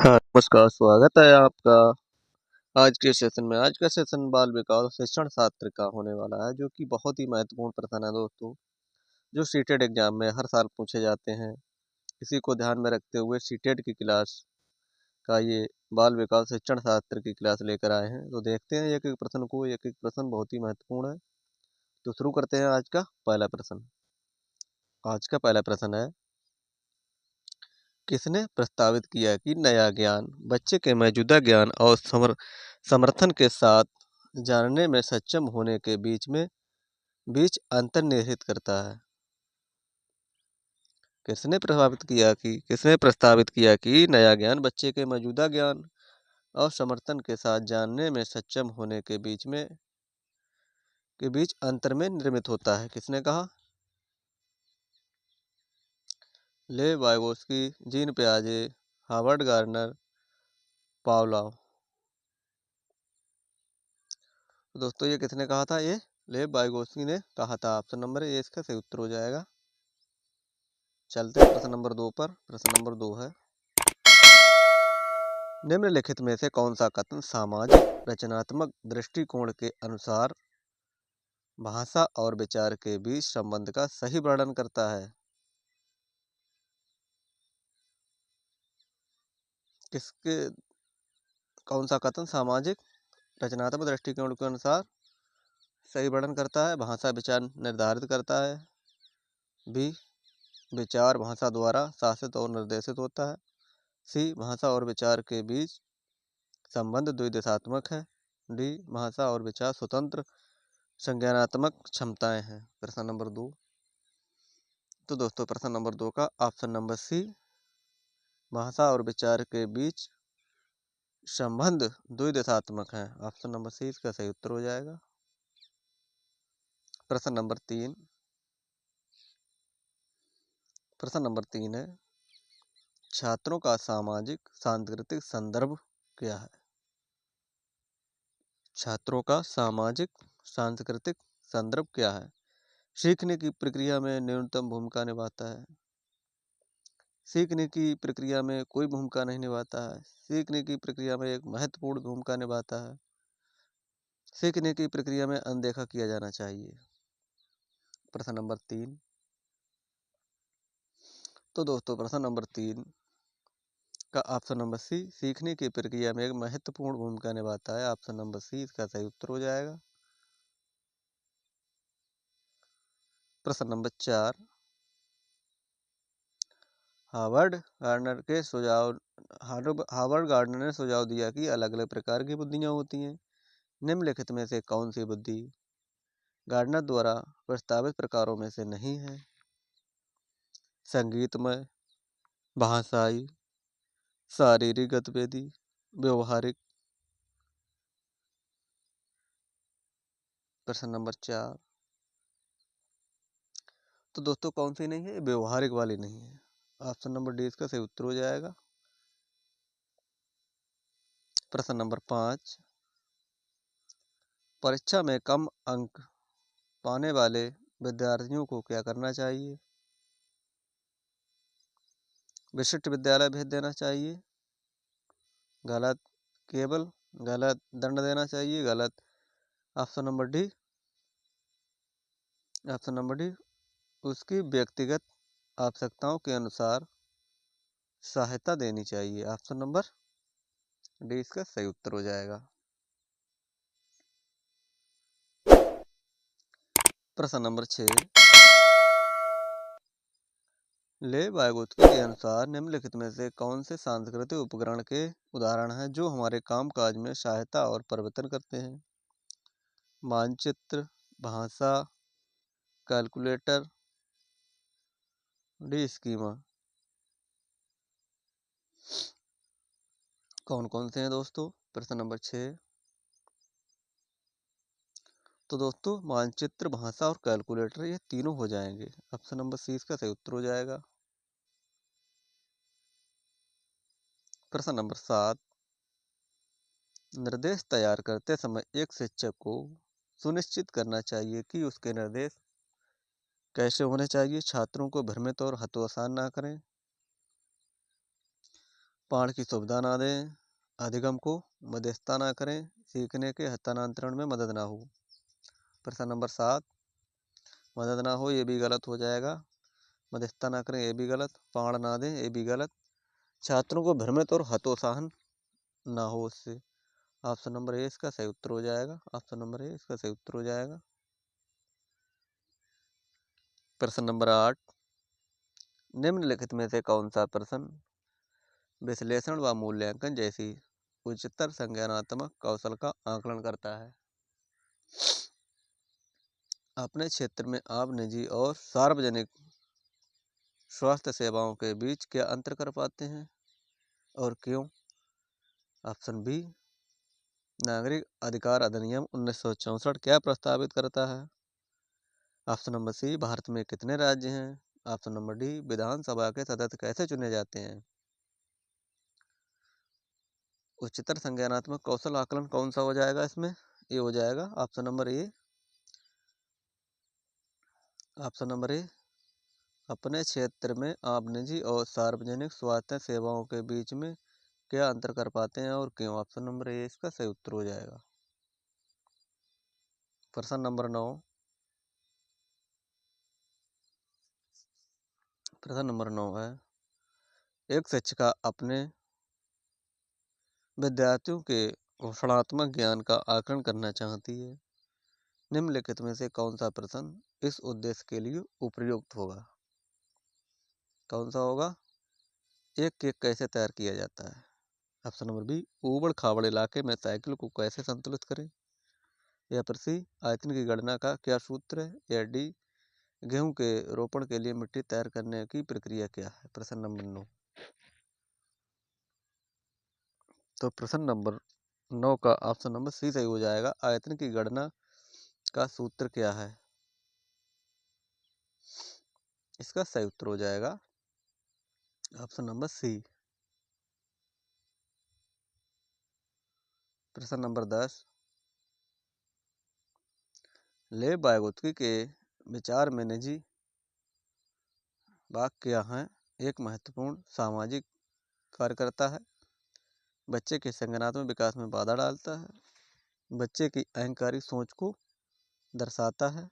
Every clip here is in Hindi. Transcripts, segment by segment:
हाँ, नमस्कार, स्वागत है आपका आज के सेशन में। आज का सेशन बाल विकास शिक्षण शास्त्र का होने वाला है, जो कि बहुत ही महत्वपूर्ण प्रश्न है दोस्तों, जो सीटेट एग्जाम में हर साल पूछे जाते हैं। इसी को ध्यान में रखते हुए सीटेट की क्लास का ये बाल विकास शिक्षण शास्त्र की क्लास लेकर आए हैं। तो देखते हैं एक एक प्रश्न को। एक एक प्रश्न बहुत ही महत्वपूर्ण है। तो शुरू करते हैं आज का पहला प्रश्न। आज का पहला प्रश्न है, किसने प्रस्तावित किया कि नया ज्ञान बच्चे के मौजूदा ज्ञान और समर्थन के साथ जानने में सक्षम होने के बीच अंतर्निहित करता है। किसने प्रस्तावित किया कि नया ज्ञान बच्चे के मौजूदा ज्ञान और समर्थन के साथ जानने में सक्षम होने के बीच अंतर में निर्मित होता है? किसने कहा? ले वाइगोस्की, जीन पियाजे, हार्वर्ड गार्डनर, पावलोव। तो दोस्तों ये किसने कहा था? ये लेव वाइगोस्की ने कहा था। ऑप्शन नंबर ए इसका सही उत्तर हो जाएगा। चलते हैं प्रश्न नंबर 2 पर। प्रश्न नंबर 2 है, निम्नलिखित में से कौन सा कथन सामाजिक रचनात्मक दृष्टिकोण के अनुसार भाषा और विचार के बीच संबंध का सही वर्णन करता है? किसके कौन सा कथन सामाजिक रचनात्मक दृष्टिकोण के अनुसार सही वर्णन करता है? भाषा विचार निर्धारित करता है। बी, विचार भाषा द्वारा शासित और निर्देशित होता है। सी, भाषा और विचार के बीच संबंध द्विदिशात्मक है। डी, भाषा और विचार स्वतंत्र संज्ञानात्मक क्षमताएं हैं। प्रश्न नंबर 2। तो दोस्तों प्रश्न नंबर 2 का ऑप्शन नंबर सी, भाषा और विचार के बीच संबंध द्विदिशात्मक है। ऑप्शन नंबर सी इसका सही उत्तर हो जाएगा। प्रश्न नंबर 3। प्रश्न नंबर 3 है, छात्रों का सामाजिक सांस्कृतिक संदर्भ क्या है? छात्रों का सामाजिक सांस्कृतिक संदर्भ क्या है? सीखने की प्रक्रिया में न्यूनतम भूमिका निभाता है। सीखने की प्रक्रिया में कोई भूमिका नहीं निभाता है। सीखने की प्रक्रिया में एक महत्वपूर्ण भूमिका निभाता है। सीखने की प्रक्रिया में अनदेखा किया जाना चाहिए। प्रश्न नंबर 3। तो दोस्तों प्रश्न नंबर 3 का ऑप्शन नंबर सी, सीखने की प्रक्रिया में एक महत्वपूर्ण भूमिका निभाता है। ऑप्शन नंबर सी इसका सही उत्तर हो जाएगा। प्रश्न नंबर 4, हार्वर्ड गार्डनर के सुझाव हार्वर्ड गार्डनर ने सुझाव दिया कि अलग अलग प्रकार की बुद्धियां होती हैं। निम्नलिखित में से कौन सी बुद्धि गार्डनर द्वारा प्रस्तावित प्रकारों में से नहीं है? संगीतमय, भाषाई, शारीरिक गतिविधि, व्यवहारिक। प्रश्न नंबर 4। तो दोस्तों कौन सी नहीं है? व्यवहारिक वाली नहीं है। ऑप्शन नंबर डी इसका सही उत्तर हो जाएगा। प्रश्न नंबर 5, परीक्षा में कम अंक पाने वाले विद्यार्थियों को क्या करना चाहिए? विशिष्ट विद्यालय भेज देना चाहिए, गलत, केवल गलत, दंड देना चाहिए, गलत। Option number D, option number D, उसकी व्यक्तिगत आवश्यकताओं के अनुसार सहायता देनी चाहिए। ऑप्शन नंबर डी इसका सही उत्तर हो जाएगा। प्रश्न नंबर 6, ले वाइगोत्स्की के अनुसार निम्नलिखित में से कौन से सांस्कृतिक उपकरण के उदाहरण हैं जो हमारे कामकाज में सहायता और परिवर्तन करते हैं? मानचित्र, भाषा, कैलकुलेटर, डी स्कीमा। कौन कौन से हैं दोस्तों? प्रश्न नंबर 6। तो दोस्तों मानचित्र, भाषा और कैलकुलेटर ये तीनों हो जाएंगे। ऑप्शन नंबर सी इसका सही उत्तर हो जाएगा। प्रश्न नंबर 7, निर्देश तैयार करते समय एक शिक्षक को सुनिश्चित करना चाहिए कि उसके निर्देश कैसे होने चाहिए, छात्रों को भ्रमित और हतोत्साह ना करें। पाठ की सुविधा ना दें, अधिगम को मध्यस्थता ना करें, सीखने के हस्तांतरण में मदद ना हो। प्रश्न नंबर 7, मदद ना हो ये भी गलत हो जाएगा, मध्यस्थता ना करें ये भी गलत, पाठ ना दें ये भी गलत, छात्रों को भ्रमित और हतोत्साहन ना हो उससे। ऑप्शन नंबर ए इसका सही उत्तर हो जाएगा। ऑप्शन नंबर ए इसका सही उत्तर हो जाएगा। प्रश्न नंबर 8, निम्नलिखित में से कौन सा प्रश्न विश्लेषण व मूल्यांकन जैसी उच्चतर संज्ञानात्मक कौशल का आकलन करता है? अपने क्षेत्र में आप निजी और सार्वजनिक स्वास्थ्य सेवाओं के बीच क्या अंतर कर पाते हैं और क्यों? ऑप्शन बी, नागरिक अधिकार अधिनियम 1964 क्या प्रस्तावित करता है? ऑप्शन नंबर सी, भारत में कितने राज्य हैं? ऑप्शन नंबर डी, विधानसभा के सदस्य कैसे चुने जाते हैं? उच्चतर संज्ञानात्मक कौशल आकलन कौन सा हो जाएगा इसमें? ये हो जाएगा option number A. Option number A, अपने क्षेत्र में आप निजी और सार्वजनिक स्वास्थ्य सेवाओं के बीच में क्या अंतर कर पाते हैं और क्यों? ऑप्शन नंबर ए इसका सही उत्तर हो जाएगा। प्रश्न नंबर 9, प्रश्न नंबर 9 है, एक शिक्षिका अपने विद्यार्थियों के घोषणात्मक ज्ञान का आकलन करना चाहती है। निम्नलिखित में से कौन सा प्रश्न इस उद्देश्य के लिए उपयुक्त होगा? कौन सा होगा? एक केक कैसे तैयार किया जाता है? ऑप्शन नंबर बी, ऊबड़ खाबड़ इलाके में साइकिल को कैसे संतुलित करें? या फिर सी, आयतन की गणना का क्या सूत्र है? या डी, गेहूं के रोपण के लिए मिट्टी तैयार करने की प्रक्रिया क्या है? प्रश्न नंबर 9। तो प्रश्न नंबर 9 का ऑप्शन नंबर सी सही हो जाएगा। आयतन की गणना का सूत्र क्या है? इसका सही उत्तर हो जाएगा ऑप्शन नंबर सी। प्रश्न नंबर 10, लेव वाइगोत्स्की के विचार में निजी वाक्य क्या है? एक महत्वपूर्ण सामाजिक कार्य करता है, बच्चे के संज्ञानात्मक विकास में बाधा डालता है, बच्चे की अहंकारी सोच को दर्शाता है,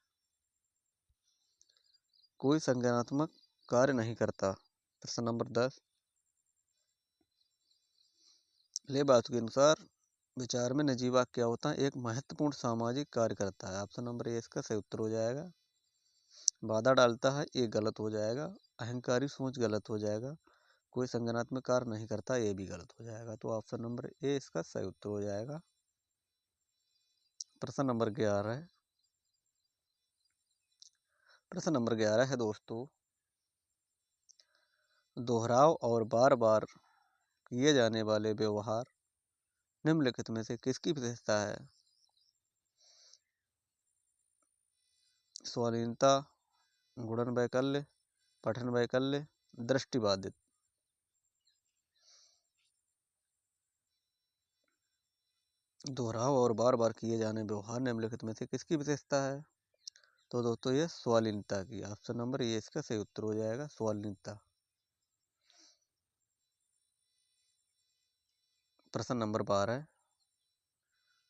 कोई संज्ञानात्मक कार्य नहीं करता। प्रश्न नंबर 10, लेव वाइगोत्स्की के अनुसार विचार में निजी वाक्य क्या होता है? एक महत्वपूर्ण सामाजिक कार्य करता है। ऑप्शन नंबर ए इसका सही उत्तर हो जाएगा। बाधा डालता है ये गलत हो जाएगा, अहंकारी सोच गलत हो जाएगा, कोई संज्ञानात्मक कार्य नहीं करता ये भी गलत हो जाएगा। तो ऑप्शन नंबर ए इसका सही उत्तर हो जाएगा। प्रश्न नंबर 11 है, प्रश्न नंबर 11 है दोस्तों, दोहराव और बार बार किए जाने वाले व्यवहार निम्नलिखित में से किसकी विशेषता है? स्वाधीनता, गुणन वैकल्य, पठन वैकल्य, दृष्टिबाधित। दोहराव और बार बार किए जाने व्यवहार निम्नलिखित में से किसकी विशेषता है? तो दोस्तों ये स्वाधीनता की। ऑप्शन नंबर ए इसका सही उत्तर हो जाएगा, स्वाधीनता। प्रश्न नंबर 12,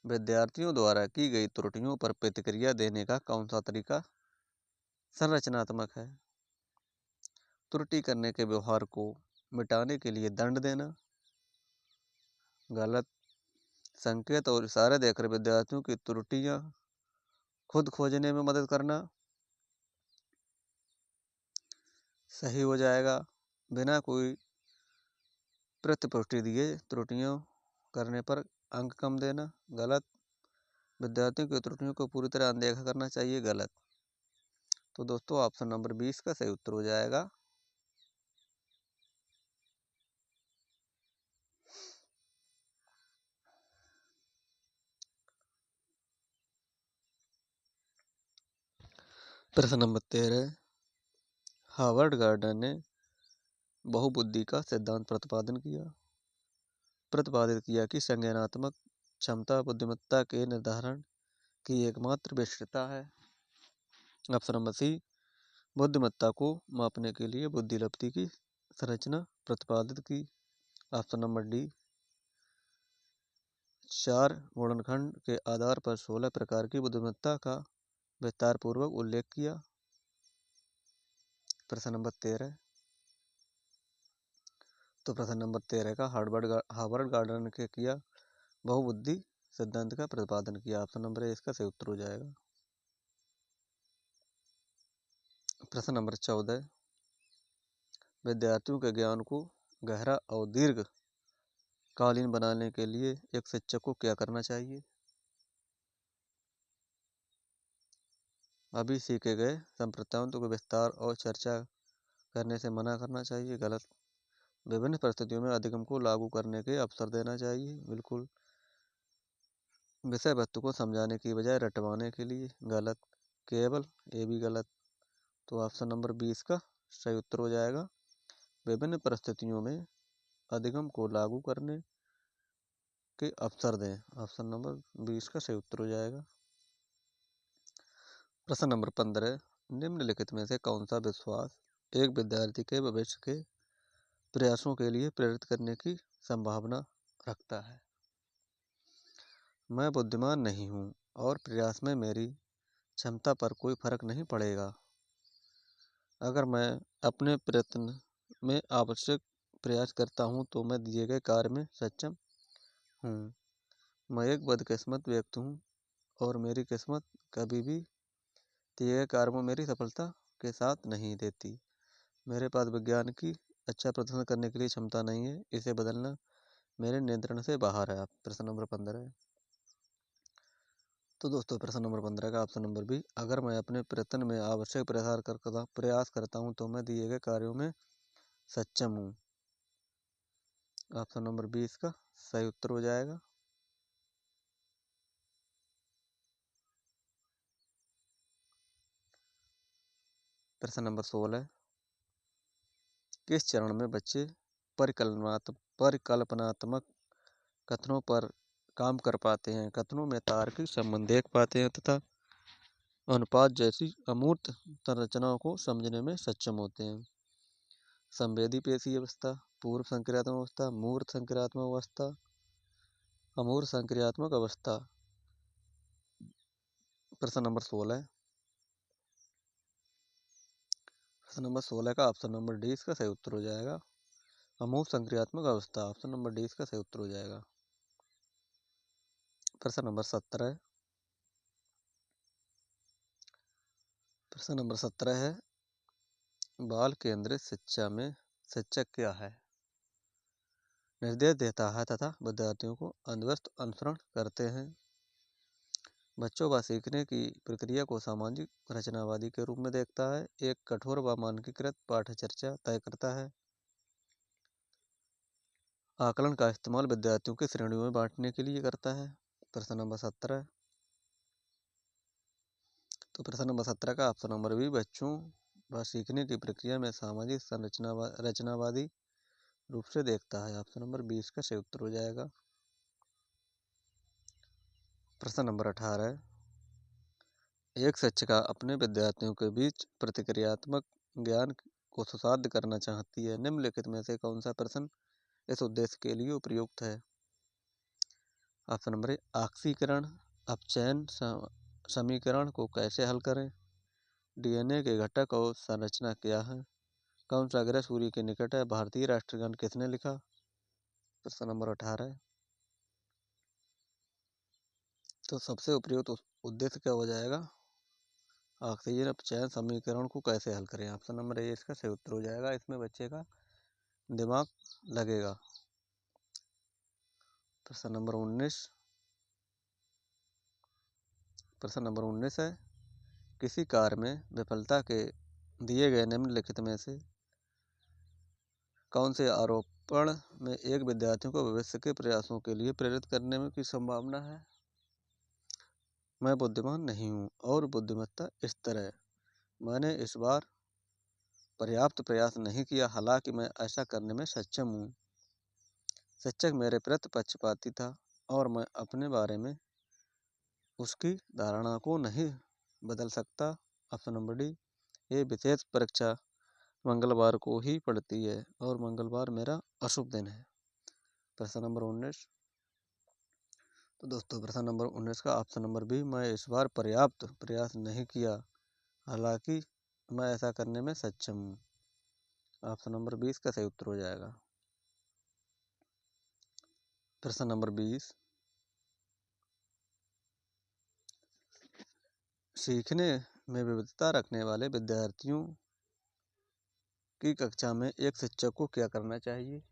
विद्यार्थियों द्वारा की गई त्रुटियों पर प्रतिक्रिया देने का कौन सा तरीका संरचनात्मक है? त्रुटि करने के व्यवहार को मिटाने के लिए दंड देना, गलत, संकेत और इशारे देकर विद्यार्थियों की त्रुटियां खुद खोजने में मदद करना, सही हो जाएगा, बिना कोई प्रतिपुष्टि दिए त्रुटियों करने पर अंक कम देना, गलत, विद्यार्थियों की त्रुटियों को पूरी तरह अनदेखा करना चाहिए, गलत। तो दोस्तों ऑप्शन नंबर 20 का सही उत्तर हो जाएगा। प्रश्न नंबर 13, हार्वर्ड गार्डनर ने बहुबुद्धि का सिद्धांत प्रतिपादित किया कि संज्ञानात्मक क्षमता बुद्धिमत्ता के निर्धारण की एकमात्र विशेषता है। ऑप्शन नंबर सी, बुद्धिमत्ता को मापने के लिए बुद्धिलब्धि की संरचना प्रतिपादित की। ऑप्शन नंबर डी, 4 गुणनखंड के आधार पर 16 प्रकार की बुद्धिमत्ता का विस्तार पूर्वक उल्लेख किया। प्रश्न नंबर 13, तो प्रश्न नंबर 13 का हार्वर्ड गार्डन के किया बहुबुद्धि सिद्धांत का प्रतिपादन किया। ऑप्शन नंबर ए इसका सही उत्तर हो जाएगा। प्रश्न नंबर 14, विद्यार्थियों के ज्ञान को गहरा और दीर्घ कालीन बनाने के लिए एक शिक्षक को क्या करना चाहिए? अभी सीखे गए संप्रदायों को विस्तार और चर्चा करने से मना करना चाहिए। गलत। विभिन्न परिस्थितियों में अधिगम को लागू करने के अवसर देना चाहिए। बिल्कुल। विषय वस्तु को समझाने की बजाय रटवाने के लिए। गलत। केवल। ये भी गलत। तो ऑप्शन नंबर 20 का सही उत्तर हो जाएगा। विभिन्न परिस्थितियों में अधिगम को लागू करने के अवसर दें। ऑप्शन नंबर 20 का सही उत्तर हो जाएगा। प्रश्न नंबर 15, निम्नलिखित में से कौन सा विश्वास एक विद्यार्थी के भविष्य के प्रयासों के लिए प्रेरित करने की संभावना रखता है? मैं बुद्धिमान नहीं हूँ और प्रयास में मेरी क्षमता पर कोई फर्क नहीं पड़ेगा। अगर मैं अपने प्रयत्न में आवश्यक प्रयास करता हूँ तो मैं दिए गए कार्य में सक्षम हूँ। मैं एक बदकिस्मत व्यक्ति हूँ और मेरी किस्मत कभी भी दिए गए कार्य में मेरी सफलता के साथ नहीं देती। मेरे पास विज्ञान की अच्छा प्रदर्शन करने के लिए क्षमता नहीं है। इसे बदलना मेरे नियंत्रण से बाहर है। प्रश्न नंबर 15 है। तो दोस्तों प्रश्न नंबर 15 का ऑप्शन नंबर बी, अगर मैं अपने प्रयत्न में आवश्यक प्रयास करता हूँ तो मैं दिए गए कार्यों में सक्षम हूँ। ऑप्शन नंबर 20 का सही उत्तर हो जाएगा। प्रश्न नंबर 16, किस चरण में बच्चे परिकल्पनात्मक कथनों पर काम कर पाते हैं? कथनों में तार्किक संबंध देख पाते हैं तथा अनुपात जैसी अमूर्त संरचनाओं को समझने में सक्षम होते हैं। संवेदी पेशी अवस्था, पूर्व संक्रियात्मक अवस्था, मूर्त संक्रियात्मक अवस्था, अमूर्त संक्रियात्मक अवस्था। प्रश्न नंबर 16 है। प्रश्न नंबर 16 का ऑप्शन नंबर डी इसका सही उत्तर हो जाएगा। अमूर्त संक्रियात्मक अवस्था। ऑप्शन नंबर डी इसका सही उत्तर हो जाएगा। प्रश्न नंबर 17 है। प्रश्न नंबर 17 है, बाल केंद्रित शिक्षा में शिक्षक क्या है? निर्देश देता है तथा विद्यार्थियों को अंधवस्त अनुसरण करते हैं। बच्चों व सीखने की प्रक्रिया को सामाजिक रचनावादी के रूप में देखता है। एक कठोर व मानकीकृत पाठ्यचर्या तय करता है। आकलन का इस्तेमाल विद्यार्थियों की श्रेणियों में बांटने के लिए करता है। प्रश्न नंबर 17। तो प्रश्न नंबर 17 का ऑप्शन नंबर बी, बच्चों व सीखने की प्रक्रिया में सामाजिक रचनावादी रूप से देखता है। ऑप्शन नंबर 20 का सही उत्तर हो जाएगा। प्रश्न नंबर 18, एक शिक्षिका अपने विद्यार्थियों के बीच प्रतिक्रियात्मक ज्ञान को सुसाध्य करना चाहती है। निम्नलिखित में से कौन सा प्रश्न इस उद्देश्य के लिए उपयुक्त है? ऑप्शन नंबर ए, ऑक्सीकरण अपचयन समीकरण को कैसे हल करें? डीएनए के घटक और संरचना क्या है? कौन सा ग्रह सूर्य के निकट है? भारतीय राष्ट्रगान किसने लिखा? प्रश्न नंबर 18 है। तो सबसे उपयुक्त उद्देश्य क्या हो जाएगा? ऑक्सीजन अपचयन समीकरण को कैसे हल करें? ऑप्शन नंबर ए इसका सही उत्तर हो जाएगा। इसमें बच्चे का दिमाग लगेगा। प्रश्न नंबर 19। प्रश्न नंबर 19 है, किसी कार्य में विफलता के दिए गए निम्नलिखित में से कौन से आरोपण में एक विद्यार्थियों को भविष्य के प्रयासों के लिए प्रेरित करने में की संभावना है? मैं बुद्धिमान नहीं हूँ और बुद्धिमत्ता इस तरह, मैंने इस बार पर्याप्त प्रयास नहीं किया, हालांकि मैं ऐसा करने में सक्षम हूँ। शिक्षक मेरे प्रति पक्षपाती था और मैं अपने बारे में उसकी धारणा को नहीं बदल सकता। ऑप्शन नंबर डी, ये विशेष परीक्षा मंगलवार को ही पड़ती है और मंगलवार मेरा अशुभ दिन है। प्रश्न नंबर 19। तो दोस्तों प्रश्न नंबर 19 का ऑप्शन नंबर बी, मैं इस बार पर्याप्त प्रयास नहीं किया, हालांकि मैं ऐसा करने में सक्षम हूँ। ऑप्शन नंबर 20 का सही उत्तर हो जाएगा। प्रश्न नंबर 20। सीखने में विविधता रखने वाले विद्यार्थियों की कक्षा में एक शिक्षक को क्या करना चाहिए?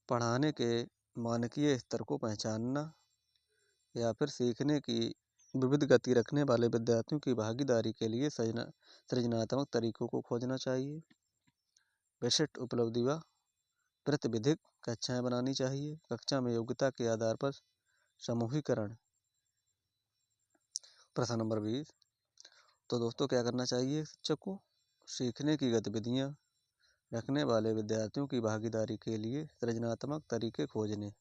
पढ़ाने के मानकीय स्तर को पहचानना, या फिर सीखने की विविध गति रखने वाले विद्यार्थियों की भागीदारी के लिए सृजनात्मक तरीकों को खोजना चाहिए। विशिष्ट उपलब्धि व प्रतिविधिक कक्षाएं बनानी चाहिए। कक्षा में योग्यता के आधार पर समूहीकरण। प्रश्न नंबर 20। तो दोस्तों क्या करना चाहिए शिक्षक को? सीखने की गतिविधियां रखने वाले विद्यार्थियों की भागीदारी के लिए सृजनात्मक तरीके खोजने।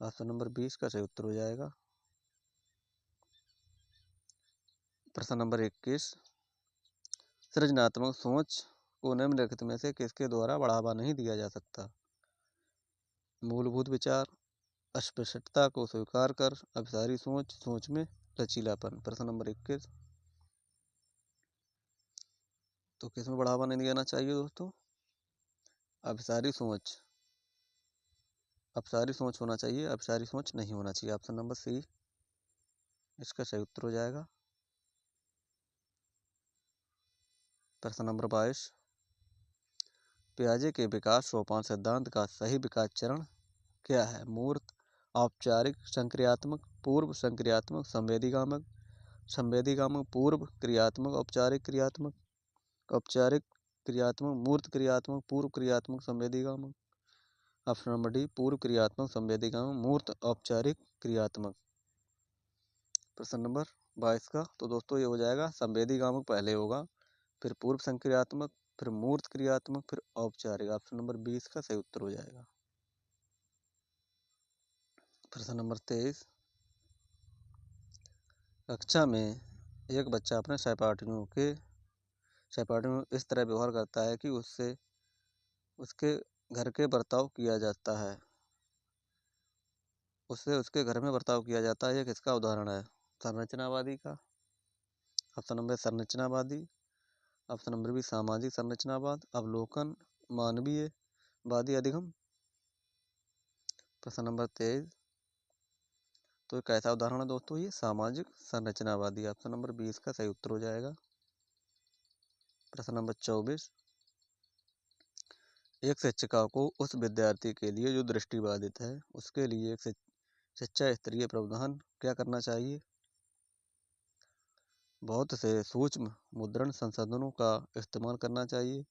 ऑप्शन नंबर 20 का सही उत्तर हो जाएगा। प्रश्न नंबर 21। सृजनात्मक सोच को निम्नलिखित में से किसके द्वारा बढ़ावा नहीं दिया जा सकता? मूलभूत विचार, अस्पष्टता को स्वीकार कर, अभिसारी सोच, सोच में लचीलापन। प्रश्न नंबर 21। तो किसमें बढ़ावा नहीं देना चाहिए दोस्तों? अभिसारी सोच। अपसारी सोच होना चाहिए, अभिसारी सोच नहीं होना चाहिए। ऑप्शन नंबर सी इसका सही उत्तर हो जाएगा। प्रश्न नंबर 22। पियाजे के विकास सोपान सिद्धांत का सही विकास चरण क्या है? मूर्त, औपचारिक, संक्रियात्मक, पूर्व संक्रियात्मक, संवेदीगामक, संवेदीगामक, पूर्व क्रियात्मक, औपचारिक क्रियात्मक, औपचारिक क्रियात्मक, मूर्त क्रियात्मक, पूर्व क्रियात्मक, संवेदीगामक। ऑप्शन नंबर डी, पूर्व क्रियात्मक, संवेदीगामक, मूर्त, औपचारिक क्रियात्मक। प्रश्न नंबर 22 का तो दोस्तों ये हो जाएगा संवेदीगामक पहले होगा, फिर पूर्व संक्रियात्मक, फिर मूर्त क्रियात्मक, फिर औपचारिक। ऑप्शन नंबर 20 का सही उत्तर हो जाएगा। प्रश्न नंबर 23। कक्षा में एक बच्चा अपने सहपाठियों में इस तरह व्यवहार करता है कि उससे उसके घर के बर्ताव किया जाता है, उससे उसके घर में बर्ताव किया जाता है। यह किसका उदाहरण है? संरचनावादी का। ऑप्शन नंबर संरचनावादी। ऑप्शन नंबर बी सामाजिक संरचनावाद, अवलोकन, मानवीयवादी अधिगम। प्रश्न नंबर 23। तो कैसा उदाहरण है दोस्तों? ये सामाजिक संरचनावादी। ऑप्शन नंबर 20 का सही उत्तर हो जाएगा। प्रश्न नंबर 24। एक शिक्षिका को उस विद्यार्थी के लिए जो दृष्टिबाधित है उसके लिए एक शिक्षा स्तरीय प्रावधान क्या करना चाहिए? बहुत से सूक्ष्म मुद्रण संसाधनों का इस्तेमाल करना चाहिए।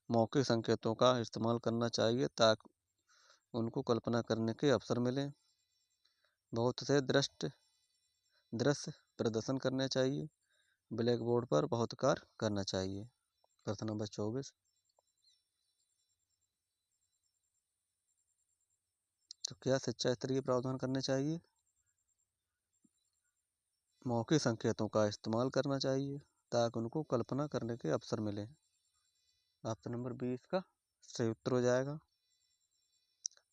मौखिक संकेतों का इस्तेमाल करना चाहिए ताकि उनको कल्पना करने के अवसर मिले। बहुत से दृश्य प्रदर्शन करने चाहिए। ब्लैक बोर्ड पर बहुत कार्य करना चाहिए। प्रश्न नंबर 24। तो क्या शिक्षा स्तरीय प्रावधान करने चाहिए? मौखिक संकेतों का इस्तेमाल करना चाहिए ताकि उनको कल्पना करने के अवसर मिले। ऑप्शन नंबर 20 का सही उत्तर हो जाएगा।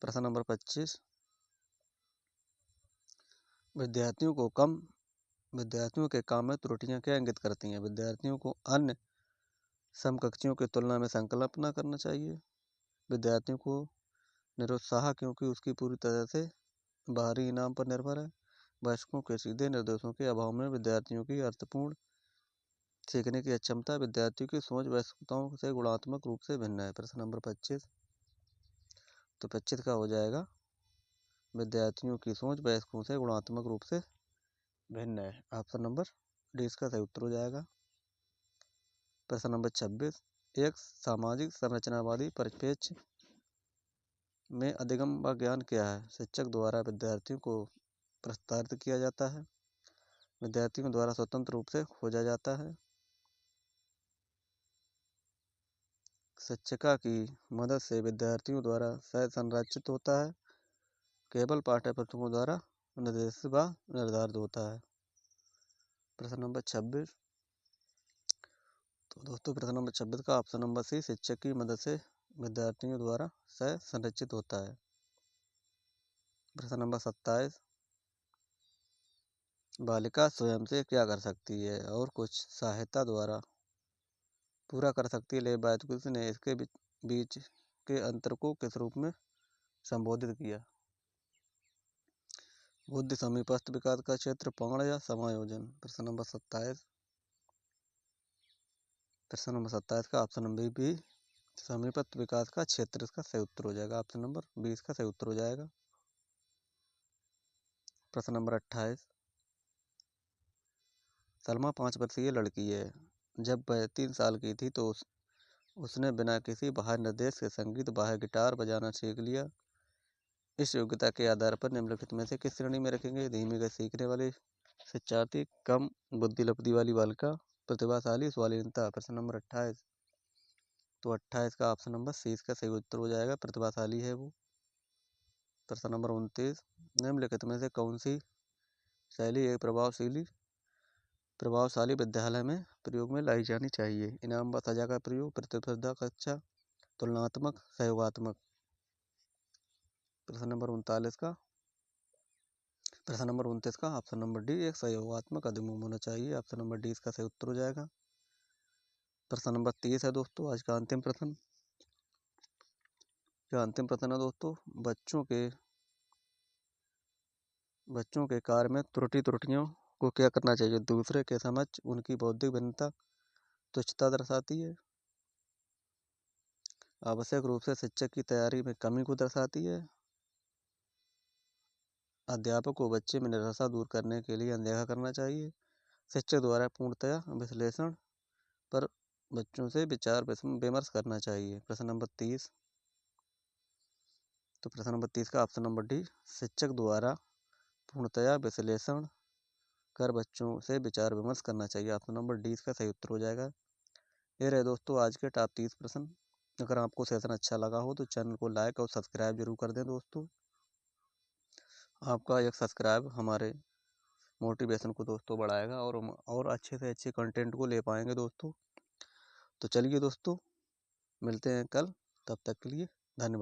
प्रश्न नंबर 25। विद्यार्थियों के काम में त्रुटियां क्या इंगित करती हैं? विद्यार्थियों को अन्य समकक्षियों की तुलना में संकल्पना करना चाहिए। विद्यार्थियों को निरुत्साह क्योंकि उसकी पूरी तरह से बाहरी इनाम पर निर्भर है। वयस्कों के सीधे निर्देशों के अभाव में विद्यार्थियों की अर्थपूर्ण सीखने की अक्षमता। विद्यार्थियों की सोच वयस्कों से गुणात्मक रूप से भिन्न है। प्रश्न नंबर 25। तो 25 का हो जाएगा विद्यार्थियों की सोच वयस्कों से गुणात्मक रूप से भिन्न है। ऑप्शन नंबर डी इसका सही उत्तर हो जाएगा। प्रश्न नंबर 26। एक सामाजिक संरचनावादी परिप्रेक्ष्य में अधिगम व ज्ञान क्या है? शिक्षक द्वारा विद्यार्थियों को प्रस्तावित किया जाता है, विद्यार्थियों द्वारा स्वतंत्र रूप से खोजा जाता है, शिक्षिका की मदद से विद्यार्थियों द्वारा सह संरचित होता है, केवल पाठ्य पुस्तकों द्वारा निर्देशित व निर्धारित होता है। प्रश्न नंबर 26। तो दोस्तों प्रश्न नंबर 26 का ऑप्शन नंबर सी शिक्षक की मदद से विद्यार्थियों द्वारा सह संरचित होता है। प्रश्न नंबर 27, बालिका स्वयं से क्या कर सकती है और कुछ सहायता द्वारा पूरा कर सकती है। लेबोरेटरी ने इसके बीच के अंतर को किस रूप में संबोधित किया। बुद्धि समीपस्थ विकास का क्षेत्रफल या समायोजन। प्रश्न नंबर 27, प्रश्न नंबर 27 का ऑप्शन नंबर बी समीपस्थ विकास का क्षेत्र इसका सही उत्तर हो जाएगा। ऑप्शन नंबर 20 का सही उत्तर हो जाएगा। प्रश्न नंबर 28, सलमा 5 वर्षीय लड़की है। जब वह 3 साल की थी तो उसने बिना किसी बाहर निर्देश के संगीत बाह्य गिटार बजाना सीख लिया। इस योग्यता के आधार पर निम्नलिखित में से किस श्रेणी में रखेंगे। धीमी गति सीखने वाली शिक्षार्थी, कम बुद्धिलब्धि वाली बालिका, प्रतिभाशाली, स्वालीनता। प्रश्न नंबर 28, तो 28 का ऑप्शन नंबर सी इसका सही उत्तर हो जाएगा, प्रतिभाशाली है वो। प्रश्न नंबर 29, निम्नलिखित में से कौन सी शैली एक प्रभावशाली विद्यालय में प्रयोग में लाई जानी चाहिए। इनाम व सजा का प्रयोग, प्रतिस्पर्धा कक्षा, तुलनात्मक, सहयोगात्मक। प्रश्न नंबर 29 का ऑप्शन नंबर डी एक सहयोगात्मक अधिगम होना चाहिए। ऑप्शन नंबर डी इसका सही उत्तर हो जाएगा। प्रश्न नंबर 30 है दोस्तों आज का अंतिम प्रश्न। है दोस्तों, बच्चों के कार्य में त्रुटियों को क्या करना चाहिए। दूसरे के समक्ष उनकी बौद्धिक भिन्नता तुच्छता दर्शाती है, आवश्यक रूप से शिक्षक की तैयारी में कमी को दर्शाती है, अध्यापक को बच्चे में निराशा दूर करने के लिए अनदेखा करना चाहिए, शिक्षक द्वारा पूर्णतया विश्लेषण पर बच्चों से विचार विमर्श करना चाहिए। प्रश्न नंबर 30, तो प्रश्न नंबर 30 का ऑप्शन नंबर डी शिक्षक द्वारा पूर्णतया विश्लेषण कर बच्चों से विचार विमर्श करना चाहिए। ऑप्शन नंबर डी इसका सही उत्तर हो जाएगा। ये रहे दोस्तों आज के टॉप 30 प्रश्न। अगर आपको सेशन अच्छा लगा हो तो चैनल को लाइक और सब्सक्राइब जरूर कर दें दोस्तों। आपका एक सब्सक्राइब हमारे मोटिवेशन को दोस्तों बढ़ाएगा और हम और अच्छे से अच्छे कंटेंट को ले पाएंगे दोस्तों। तो चलिए दोस्तों, मिलते हैं कल, तब तक के लिए